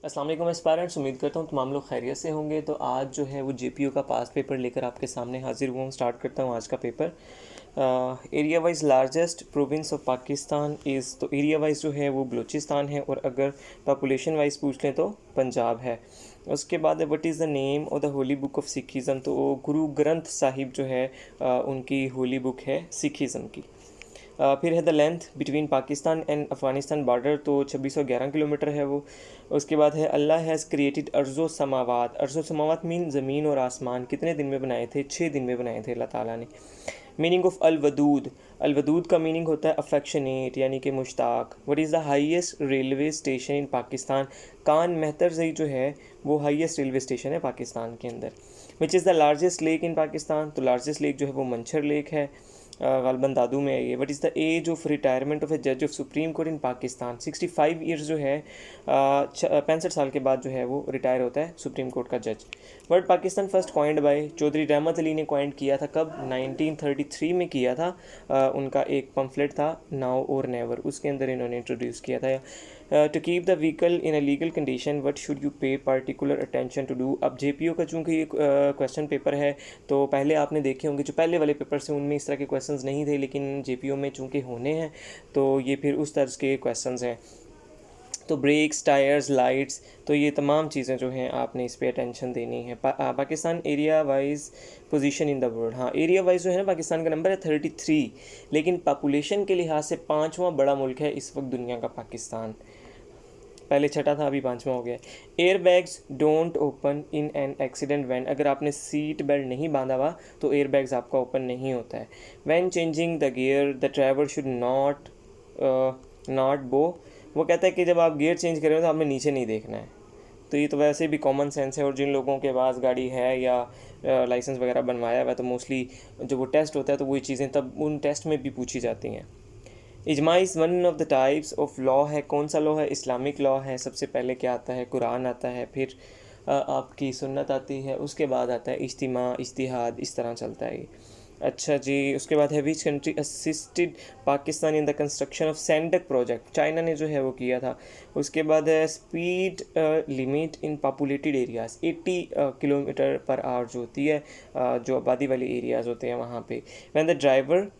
अस्सलाम वालेकुम एस्पायरेंट्स, उम्मीद करता हूँ तमाम लोग खैरियत से होंगे। तो आज जो है वो जेपीयू का पास पेपर लेकर आपके सामने हाजिर हुआ हूँ। स्टार्ट करता हूँ आज का paper. Area wise largest province of Pakistan is, तो एरिया वाइज जो है वो बलूचिस्तान है, और अगर पॉपुलेशन वाइज पूछ लें तो पंजाब है। उसके बाद व्हाट इज़ द नेम और the Holi book of Sikhism, तो गुरु ग्रंथ साहिब जो है उनकी होली बुक है सिखिज़म की। फिर है the length between Pakistan and Afghanistan border, तो 2611 किलोमीटर है वो। उसके बाद है अल्लाह हैज़ क्रिएटेड अर्ज़ो समावात। अर्ज़ो समावात मीन ज़मीन और आसमान कितने दिन में बनाए थे? 6 दिन में बनाए थे अल्लाह ताला ने। मीनिंग ऑफ अलवदूद, अलवदूद का मीनिंग होता है अफेक्शनेट यानी कि Mushtaq. What is the highest railway station in Pakistan? Kan Mehtarzai जो है वो हाईएस्ट रेलवे स्टेशन है पाकिस्तान के अंदर। विच is the largest lake in Pakistan, तो लार्जेस्ट लेक जो है वो मंछर लेक है, गालबन दादू में है ये। What is the age of retirement of a जज of supreme court in Pakistan? 65 years जो है, 65 साल के बाद जो है वो रिटायर होता है सुप्रीम कोर्ट का जज। Word Pakistan first coined by Chaudhry Rahmat Ali ने कॉइंड किया था कब? 1933 में किया था। उनका एक पम्फलेट था नाउ और नेवर, उसके अंदर इन्होंने इंट्रोड्यूस किया था। To keep the vehicle in a legal condition what should you pay particular attention to do? अब जेपीओ का चूँकि ये क्वेश्चन पेपर है, तो पहले आपने देखे होंगे जो पहले वाले पेपर से उनमें इस तरह के क्वेश्चंस नहीं थे, लेकिन जेपीओ में चूँकि होने हैं तो ये फिर उस तर्ज के क्वेश्चंस हैं। तो ब्रेक्स, टायर्स, लाइट्स, तो ये तमाम चीज़ें जो हैं आपने इस पे अटेंशन देनी है। Pakistan area wise position in the world, हाँ एरिया वाइज जो है ना पाकिस्तान का नंबर है 33, लेकिन पॉपुलेशन के लिहाज से 5वां बड़ा मुल्क है इस वक्त दुनिया का पाकिस्तान। पहले छठा था, अभी 5वां हो गया। Air bags don't open in an accident when, अगर आपने सीट बेल्ट नहीं बांधा हुआ तो एयर बैग्स आपका ओपन नहीं होता है। When changing the gear the driver should not bow, वो कहता है कि जब आप गियर चेंज कर रहे हो तो आपने नीचे नहीं देखना है। तो ये तो वैसे भी कॉमन सेंस है, और जिन लोगों के पास गाड़ी है या लाइसेंस वगैरह बनवाया हुआ है, तो मोस्टली जो वो टेस्ट होता है तो वही चीज़ें तब उन टेस्ट में भी पूछी जाती हैं। Ijma is one of the types of law है, कौन सा लॉ है? इस्लामिक लॉ है। सबसे पहले क्या आता है? कुरान आता है, फिर आपकी सुन्नत आती है, उसके बाद आता है इज्तिमा, इज्तिहाद, इस तरह चलता है ये। अच्छा जी, उसके बाद है which country assisted Pakistan in the construction of Saindak project? China ने जो है वो किया था। उसके बाद है speed limit in populated areas, 80 kilometre per hour जो होती है, जो आबादी वाले एरियाज़ होते हैं वहाँ पे। When the driver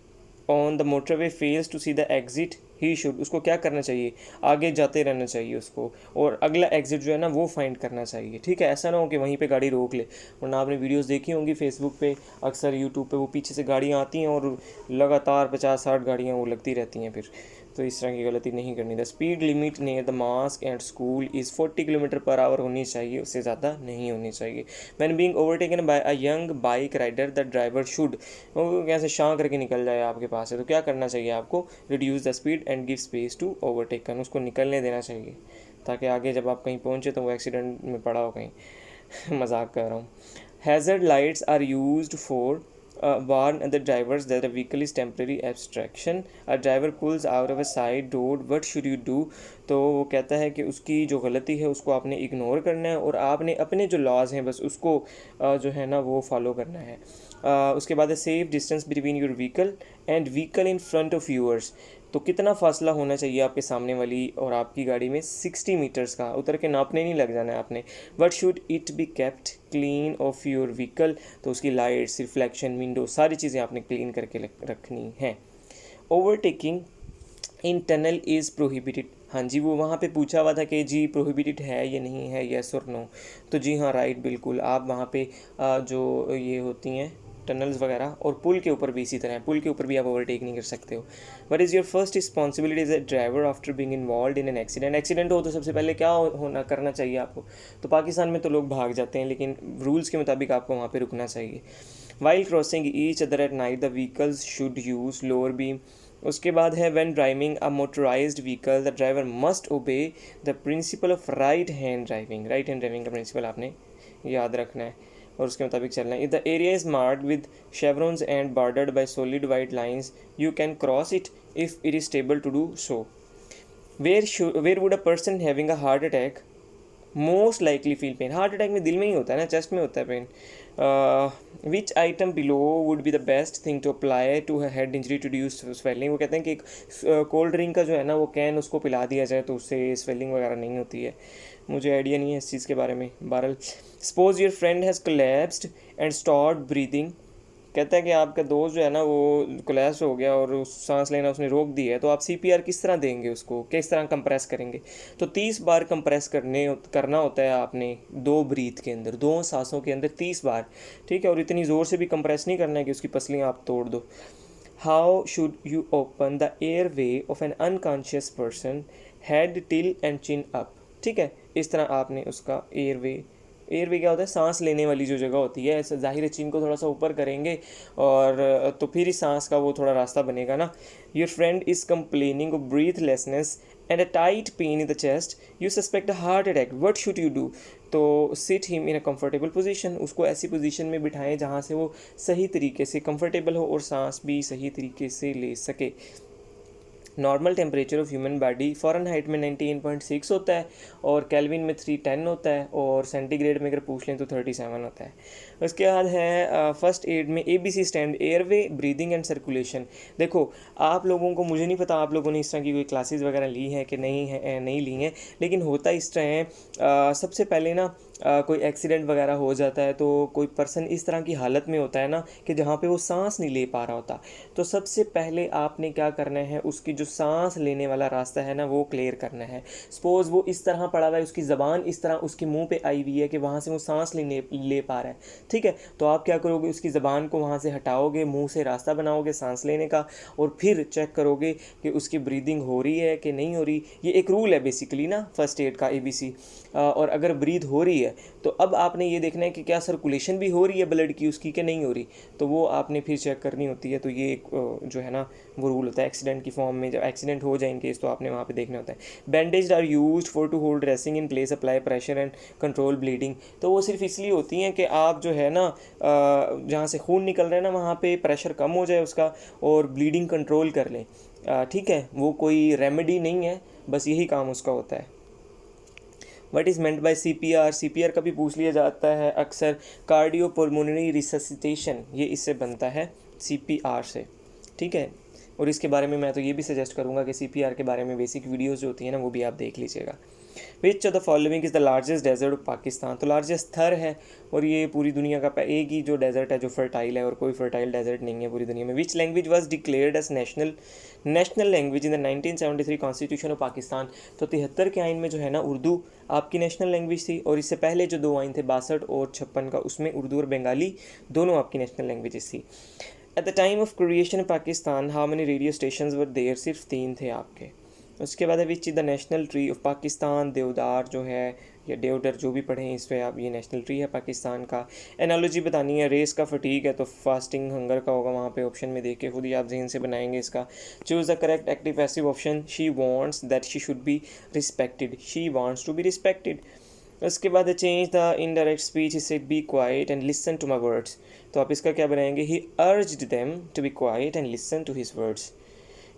on the motorway fails to see the exit he should, उसको क्या करना चाहिए? आगे जाते रहना चाहिए उसको, और अगला एग्जिट जो है ना वो फाइंड करना चाहिए। ठीक है, ऐसा ना हो कि वहीं पे गाड़ी रोक ले। वरना आपने वीडियोस देखी होंगी फेसबुक पे, अक्सर यूट्यूब पे, वो पीछे से गाड़ियाँ आती हैं और लगातार 50-60 गाड़ियाँ वो लगती रहती हैं फिर। तो इस तरह की गलती नहीं करनी। The speed limit near the mosque and school is 40 kilometre per hour होनी चाहिए, उससे ज़्यादा नहीं होनी चाहिए। When being overtaken by a young bike rider the driver should, वो कैसे शां करके निकल जाए आपके पास है तो क्या करना चाहिए आपको? Reduce the speed and give space to overtaken, उसको निकलने देना चाहिए ताकि आगे जब आप कहीं पहुँचे तो वो एक्सीडेंट में पड़ा हो कहीं। मजाक कर रहा हूँ। Hazard lights are used for warn other drivers that a vehicle is temporary abstraction. A driver pulls out of a side road, what should you do? तो वो कहता है कि उसकी जो गलती है उसको आपने इग्नोर करना है, और आपने अपने जो लॉज हैं बस उसको जो है ना वो फॉलो करना है। उसके बाद है safe distance between your vehicle and vehicle in front of yours, तो कितना फासला होना चाहिए आपके सामने वाली और आपकी गाड़ी में? 60 मीटर्स का, उतर के नापने नहीं लग जाना है आपने। What should it be kept clean of your vehicle, तो उसकी लाइट्स, रिफ्लेक्शन, विंडो, सारी चीज़ें आपने क्लीन करके रखनी है। Overtaking in tunnel is prohibited, हाँ जी, वो वहाँ पे पूछा हुआ था कि जी प्रोहिबिटेड है या नहीं है, येस और नो। तो जी हाँ, राइट, बिल्कुल। आप वहाँ पे जो ये होती हैं टनल्स वगैरह, और पुल के ऊपर भी इसी तरह है, पुल के ऊपर भी आप ओवरटेक नहीं कर सकते हो। What is your first responsibility as a driver after being involve in an accident? Accident हो तो सबसे पहले क्या होना करना चाहिए आपको? तो पाकिस्तान में तो लोग भाग जाते हैं, लेकिन रूल्स के मुताबिक आपको वहाँ पे रुकना चाहिए। While crossing each other at night the vehicles should use lower beam. उसके बाद है when driving a motorized vehicle the driver must obey the principle of right hand driving. Right hand driving का प्रिंसिपल आपने याद रखना है और उसके मुताबिक चलना है। The area is marked with chevrons and bordered by solid white lines, you can cross it if it is table to do so. Where would a person having a heart attack most likely feel pain? Heart attack में दिल में ही होता है ना, chest में होता है pain. Which item below would be the best thing to apply to head injury to reduce swelling. वो कहते हैं कि एक कोल्ड ड्रिंक का जो है ना वो कैन उसको पिला दिया जाए तो उससे स्वेलिंग वगैरह नहीं होती है। मुझे आइडिया नहीं है इस चीज़ के बारे में। बहरहाल, suppose your friend has collapsed and start breathing. कहता है कि आपका दोस्त जो है ना वो कोलैप्स हो गया और सांस लेना उसने रोक दी है, तो आप CPR किस तरह देंगे, उसको किस तरह कंप्रेस करेंगे। तो 30 बार कंप्रेस करना होता है आपने 2 ब्रीथ के अंदर, 2 सांसों के अंदर 30 बार, ठीक है। और इतनी ज़ोर से भी कंप्रेस नहीं करना है कि उसकी पसलियाँ आप तोड़ दो। How should you open the air way of N unconscious person, head till and chin up. ठीक है, इस तरह आपने उसका एयरवे क्या होता है, सांस लेने वाली जो जगह होती है, ऐसा जाहिर है चिन को थोड़ा सा ऊपर करेंगे और तो फिर ही सांस का वो थोड़ा रास्ता बनेगा ना। Your friend is complaining of breathlessness and a tight pain in the chest, you suspect a heart attack, what should you do. तो sit him in a comfortable position, उसको ऐसी पोजीशन में बिठाएं जहाँ से वो सही तरीके से कंफर्टेबल हो और सांस भी सही तरीके से ले सके। Normal temperature of human body Fahrenheit में 98.6 होता है और केल्विन में 310 होता है और सेंटीग्रेड में अगर पूछ लें तो 37 होता है। उसके बाद है फर्स्ट एड में ABC stand, airway, breathing and circulation. देखो आप लोगों को, मुझे नहीं पता आप लोगों ने इस तरह की कोई क्लासेस वगैरह ली हैं कि नहीं ली हैं, लेकिन होता इस तरह है सबसे पहले ना कोई एक्सीडेंट वगैरह हो जाता है तो कोई पर्सन इस तरह की हालत में होता है ना कि जहाँ पे वो सांस नहीं ले पा रहा होता, तो सबसे पहले आपने क्या करना है, उसकी जो सांस लेने वाला रास्ता है ना वो क्लियर करना है। सपोज़ वो इस तरह पड़ा हुआ है, उसकी ज़बान इस तरह उसके मुंह पे आई हुई है कि वहाँ से वो सांस ले पा रहा है, ठीक है। तो आप क्या करोगे, उसकी ज़बान को वहाँ से हटाओगे, मुँह से रास्ता बनाओगे सांस लेने का और फिर चेक करोगे कि उसकी ब्रीदिंग हो रही है कि नहीं हो रही। ये एक रूल है बेसिकली ना फर्स्ट एड का, ABC। और अगर ब्रीद हो रही है तो अब आपने ये देखना है कि क्या सर्कुलेशन भी हो रही है ब्लड की उसकी कि नहीं हो रही, तो वो आपने फिर चेक करनी होती है। तो ये एक जो है ना वो रूल होता है एक्सीडेंट की फॉर्म में, जब एक्सीडेंट हो जाए इन केस तो आपने वहाँ पे देखना होता है। Bandage are used for to hold dressing in place, apply pressure and control bleeding. तो वो सिर्फ इसलिए होती हैं कि आप जो है ना जहाँ से खून निकल रहा है ना वहाँ पे प्रेशर कम हो जाए उसका और ब्लीडिंग कंट्रोल कर लें, ठीक है। वो कोई रेमेडी नहीं है, बस यही काम उसका होता है। What is meant by CPR का भी पूछ लिया जाता है अक्सर। कार्डियोपल्मोनरी रिससिटेशन, ये इससे बनता है CPR से, ठीक है। और इसके बारे में मैं तो ये भी सजेस्ट करूँगा कि CPR के बारे में बेसिक वीडियोज़ जो होती हैं ना वो भी आप देख लीजिएगा। Which of the following is the largest desert of Pakistan. तो लार्जेस्ट थर है और ये पूरी दुनिया का एक ही जो डेजर्ट है जो फर्टाइल है और कोई फर्टाइल डेजर्ट नहीं है पूरी दुनिया में। Which language was declared as national language in the 1973 constitution of Pakistan. तो 73 के आइन में जो है ना उर्दू आपकी नेशनल लैंग्वेज थी और इससे पहले जो 2 आइन थे 62 और 56 का, उसमें उर्दू और बंगाली दोनों आपकी नेशनल लैंग्वेजेस थी। At the time of creation Pakistan how many radio station were there, सिर्फ 3 थे आपके। उसके बाद है which is the national tree of Pakistan. देवदार जो है या देवडर जो भी पढ़ें इस पर आप, ये नेशनल ट्री है पाकिस्तान का। एनालॉजी बतानी है, रेस का फटीक है तो फास्टिंग हंगर का होगा वहाँ पे ऑप्शन में देख के खुद ही आप जहन से बनाएंगे इसका। Choose the correct active passive option. She wants that she should be respected, she wants to be respected. उसके बाद है change the indirect speech, is said be quiet and listen to my words. तो आप इसका क्या बनाएंगे, he urged them to be quiet and listen to his words.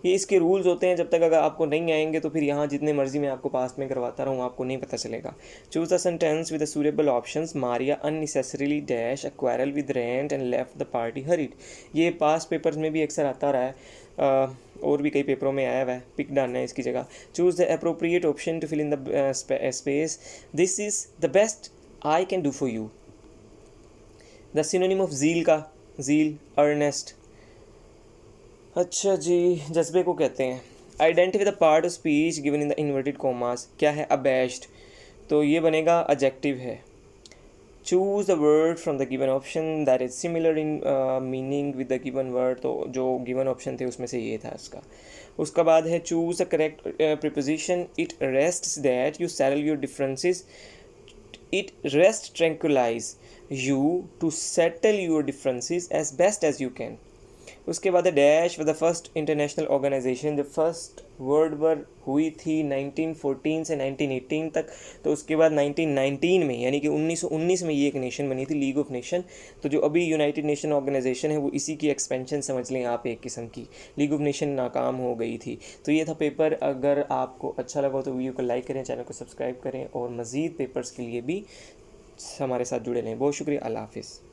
ये इसके रूल्स होते हैं, जब तक अगर आपको नहीं आएंगे तो फिर यहाँ जितने मर्जी मैं आपको पास्ट में करवाता रहूँ आपको नहीं पता चलेगा। Choose the sentence with the suitable options. Maria unnecessarily dash a quarrel with rent and left the party hurried. ये पास्ट पेपर्स में भी अक्सर आता रहा है और भी कई पेपरों में आया हुआ है, पिक डालना है इसकी जगह। Choose the appropriate option to fill in the space. This is the best I can do for you. The synonym of zeal का, ज़ील अर्नेस्ट। अच्छा जी, जज्बे को कहते हैं। Identify the part of speech given in the inverted commas. क्या है, abashed, तो ये बनेगा एडजेक्टिव है। Choose the word from the given option that is similar in meaning with the given word. तो जो गिवन ऑप्शन थे उसमें से ये था उसका। उसका बाद है choose the correct preposition. It rests that you settle your differences. It rest tranquillise you to settle your differences as best as you can. उसके बाद dash with the first international organization. जब फर्स्ट वर्ल्ड वॉर हुई थी 1914 से 1918 तक, तो उसके बाद 1919 में यानी कि 1919 में ये एक नेशन बनी थी, लीग ऑफ नेशन। तो जो अभी यूनाइटेड नेशन ऑर्गेनाइजेशन है वो इसी की एक्सपेंशन समझ लें आप, एक किस्म की। लीग ऑफ नेशन नाकाम हो गई थी। तो ये था पेपर। अगर आपको अच्छा लगा तो वीडियो को लाइक करें, चैनल को सब्सक्राइब करें और मज़ीद पेपर्स के लिए भी हमारे साथ जुड़े रहें। बहुत शुक्रिया, अल्लाह हाफिज़।